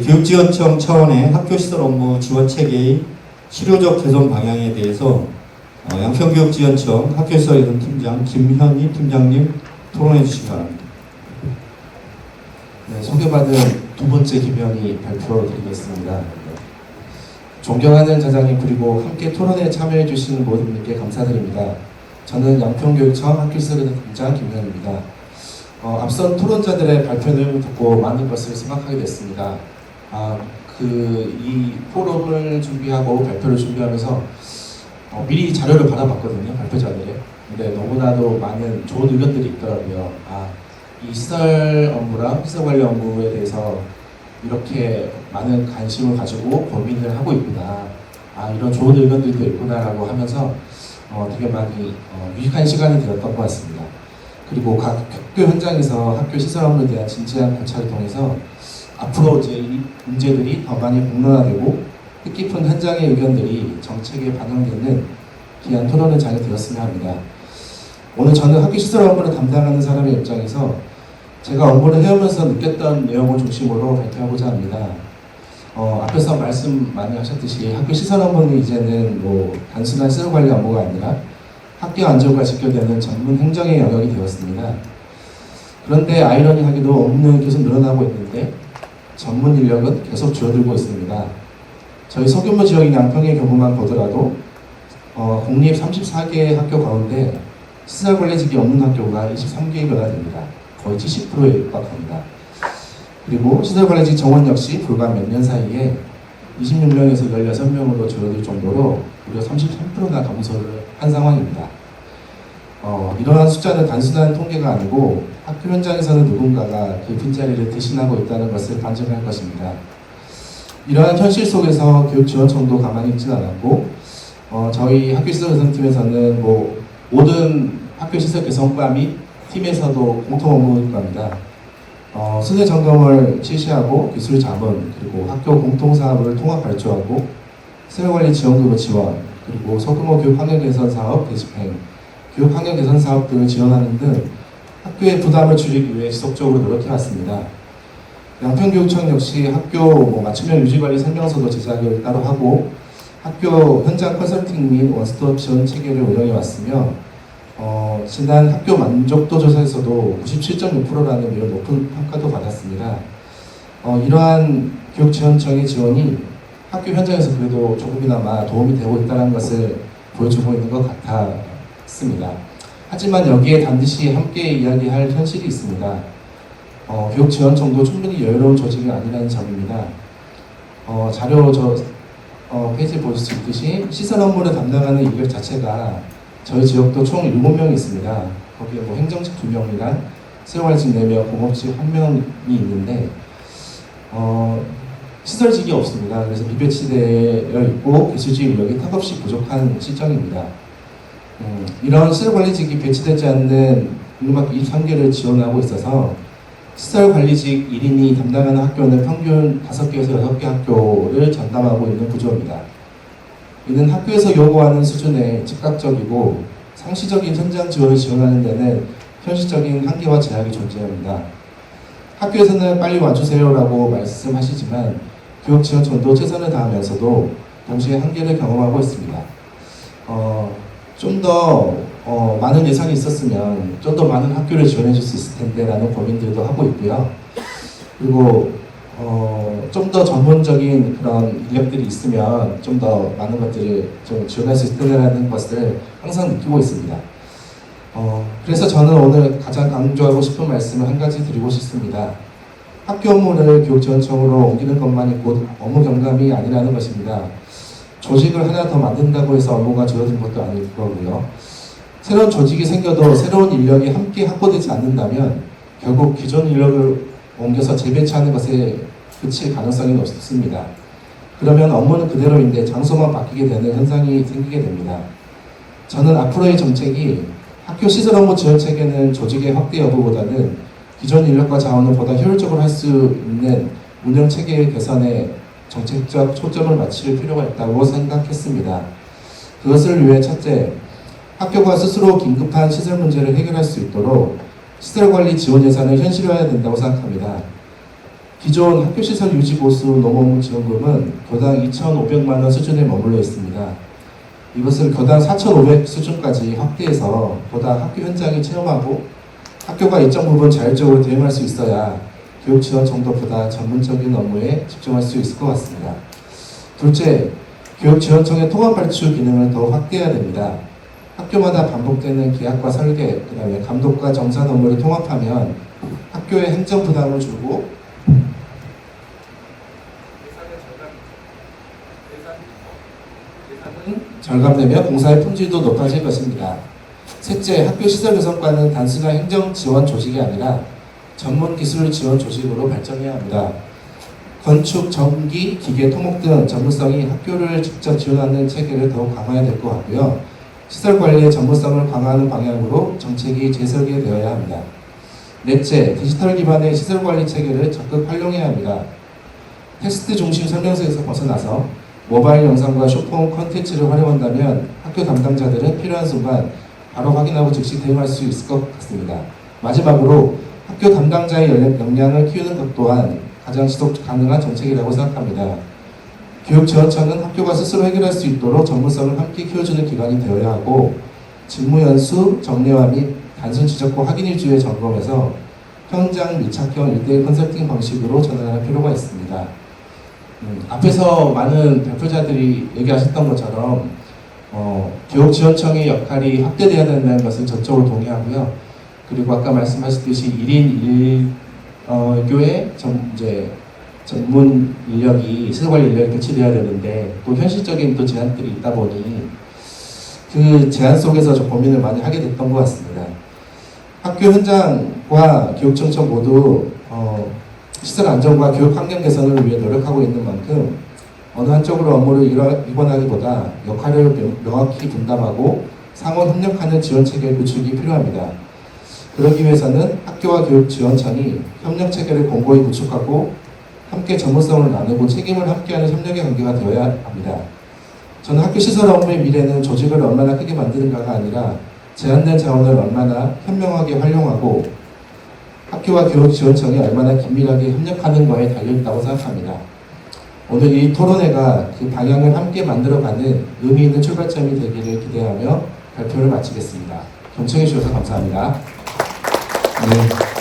교육지원청 차원의 학교시설 업무 지원 체계의 실효적 개선 방향에 대해서 양평교육지원청 학교시설 팀장 김현희 팀장님 토론해 주시기 바랍니다. 네, 소개받은 두 번째 김현희 발표드리겠습니다. 존경하는 자장님 그리고 함께 토론에 참여해 주시는 모든 분께 감사드립니다. 저는 양평교육청 학교시설 팀장 김현희입니다. 앞선 토론자들의 발표 내용을 듣고 많은 것을 생각하게 됐습니다. 이 포럼을 준비하고 발표를 준비하면서 미리 자료를 받아봤거든요, 발표자들의. 근데 너무나도 많은 좋은 의견들이 있더라고요. 이 시설 업무랑 시설 관리 업무에 대해서 이렇게 많은 관심을 가지고 고민을 하고 있구나. 이런 좋은 의견들도 있구나라고 하면서 되게 많이 유익한 시간이 되었던 것 같습니다. 그리고 각 학교 현장에서 학교 시설 업무에 대한 진지한 관찰을 통해서 앞으로 이제 이 문제들이 더 많이 공론화되고 뜻깊은 현장의 의견들이 정책에 반영되는 귀한 토론의 장이 되었으면 합니다. 오늘 저는 학교 시설 업무를 담당하는 사람의 입장에서 제가 업무를 해오면서 느꼈던 내용을 중심으로 발표하고자 합니다. 앞에서 말씀 많이 하셨듯이 학교 시설 업무는 이제는 단순한 시설 관리 업무가 아니라 학교 안전과 직결되는 전문 행정의 영역이 되었습니다. 그런데 아이러니하게도 업무는 계속 늘어나고 있는데 전문 인력은 계속 줄어들고 있습니다. 저희 소규모 지역인 양평의 경우만 보더라도 공립 34개의 학교 가운데 시설관리직이 없는 학교가 23개가 됩니다. 거의 70%에 육박합니다. 그리고 시설관리직 정원 역시 불과 몇 년 사이에 26명에서 16명으로 줄어들 정도로 무려 33%나 감소를 한 상황입니다. 이러한 숫자는 단순한 통계가 아니고 학교 현장에서는 누군가가 그 빈자리를 대신하고 있다는 것을 반증할 것입니다. 이러한 현실 속에서 교육지원청도 가만히 있지는 않았고 저희 학교시설 개선팀에서는 모든 학교시설 개선과 및 팀에서도 공통 업무일 겁니다. 수세 점검을 실시하고 기술 자문 그리고 학교 공통사업을 통합 발주하고 시설관리 지원금을 지원 그리고 소규모 교육 환경 개선 사업 대집행 교육 환경 개선 사업 등을 지원하는 등 학교의 부담을 줄이기 위해 지속적으로 노력해왔습니다. 양평교육청 역시 학교 맞춤형 유지관리 설명서도 제작을 따로 하고 학교 현장 컨설팅 및 원스톱 지원 체계를 운영해왔으며 지난 학교 만족도 조사에서도 97.6%라는 매우 높은 평가도 받았습니다. 이러한 교육지원청의 지원이 학교 현장에서 그래도 조금이나마 도움이 되고 있다는 것을 보여주고 있는 것 같았습니다. 하지만 여기에 반드시 함께 이야기할 현실이 있습니다. 교육지원청도 충분히 여유로운 조직이 아니라는 점입니다. 자료 페이지에 보실 수 있듯이 시설 업무를 담당하는 인력 자체가 저희 지역도 총 7명이 있습니다. 거기에 행정직 2명이랑 시설관리직 4명, 공업직 1명이 있는데 시설직이 없습니다. 그래서 비배치되어 있고 기술직 인력이 턱없이 부족한 실정입니다. 이런 시설관리직이 배치되지 않는 국립학교 23개를 지원하고 있어서 시설관리직 1인이 담당하는 학교는 평균 5개에서 6개 학교를 전담하고 있는 구조입니다. 이는 학교에서 요구하는 수준의 즉각적이고 상시적인 현장 지원을 지원하는 데는 현실적인 한계와 제약이 존재합니다. 학교에서는 빨리 와주세요라고 말씀하시지만 교육지원청도 최선을 다하면서도 동시에 한계를 경험하고 있습니다. 좀 더 많은 예산이 있었으면 좀 더 많은 학교를 지원해 줄 수 있을 텐데 라는 고민들도 하고 있고요. 그리고 좀 더 전문적인 그런 인력들이 있으면 좀 더 많은 것들을 좀 지원할 수 있을 텐데라는 것을 항상 느끼고 있습니다. 그래서 저는 오늘 가장 강조하고 싶은 말씀을 한 가지 드리고 싶습니다. 학교 업무를 교육지원청으로 옮기는 것만이 곧 업무 경감이 아니라는 것입니다. 조직을 하나 더 만든다고 해서 업무가 줄어든 것도 아닐 거고요. 새로운 조직이 생겨도 새로운 인력이 함께 확보되지 않는다면 결국 기존 인력을 옮겨서 재배치하는 것에 그칠 가능성이 높습니다. 그러면 업무는 그대로인데 장소만 바뀌게 되는 현상이 생기게 됩니다. 저는 앞으로의 정책이 학교 시설 업무 지원 체계는 조직의 확대 여부보다는 기존 인력과 자원을 보다 효율적으로 할 수 있는 운영 체계 개선에 정책적 초점을 맞출 필요가 있다고 생각했습니다. 그것을 위해 첫째, 학교가 스스로 긴급한 시설 문제를 해결할 수 있도록 시설관리 지원 예산을 현실화해야 된다고 생각합니다. 기존 학교시설 유지 보수 농업무 지원금은 교당 2,500만 원 수준에 머물러 있습니다. 이것을 교당 4,500 수준까지 확대해서 보다 학교 현장에 체험하고 학교가 일정 부분 자율적으로 대응할 수 있어야 교육 지원 정도보다 전문적인 업무에 집중할 수 있을 것 같습니다. 둘째, 교육지원청의 통합 발주 기능을 더 확대해야 됩니다. 학교마다 반복되는 계약과 설계, 그 다음에 감독과 정산 업무를 통합하면 학교의 행정 부담을 줄고 예산은 절감되며 공사의 품질도 높아질 것입니다. 셋째, 학교 시설 개선과는 단순한 행정 지원 조직이 아니라 전문 기술 지원 조직으로 발전해야 합니다. 건축, 전기, 기계, 토목 등 전문성이 학교를 직접 지원하는 체계를 더욱 강화해야 될 것 같고요. 시설 관리의 전문성을 강화하는 방향으로 정책이 재설계되어야 합니다. 넷째, 디지털 기반의 시설 관리 체계를 적극 활용해야 합니다. 텍스트 중심 설명서에서 벗어나서 모바일 영상과 쇼폼 콘텐츠를 활용한다면 학교 담당자들은 필요한 순간 바로 확인하고 즉시 대응할 수 있을 것 같습니다. 마지막으로 학교 담당자의 역량을 키우는 것 또한 가장 지속 가능한 정책이라고 생각합니다. 교육지원청은 학교가 스스로 해결할 수 있도록 전문성을 함께 키워주는 기관이 되어야 하고 직무연수, 정례화 및 단순 지적과 확인 위주의 점검에서 현장 밀착형 1대1 컨설팅 방식으로 전환할 필요가 있습니다. 앞에서 많은 대표자들이 얘기하셨던 것처럼 교육지원청의 역할이 확대되어야 된다는 것은 전적으로 동의하고요. 그리고 아까 말씀하셨듯이 1인 1교의 전문 인력이 시설관리 인력이 배치되어야 되는데 또 현실적인 또 제한들이 있다 보니 그 제한 속에서 좀 고민을 많이 하게 됐던 것 같습니다. 학교 현장과 교육청청 모두 시설 안정과 교육 환경 개선을 위해 노력하고 있는 만큼 어느 한쪽으로 업무를 이관하기보다 역할을 명확히 분담하고 상호 협력하는 지원 체계 구축이 필요합니다. 그러기 위해서는 학교와 교육지원청이 협력 체계를 공고히 구축하고 함께 전문성을 나누고 책임을 함께하는 협력의 관계가 되어야 합니다. 저는 학교 시설 업무의 미래는 조직을 얼마나 크게 만드는가가 아니라 제한된 자원을 얼마나 현명하게 활용하고 학교와 교육지원청이 얼마나 긴밀하게 협력하는 거에 달려있다고 생각합니다. 오늘 이 토론회가 그 방향을 함께 만들어가는 의미 있는 출발점이 되기를 기대하며 발표를 마치겠습니다. 경청해 주셔서 감사합니다. 네.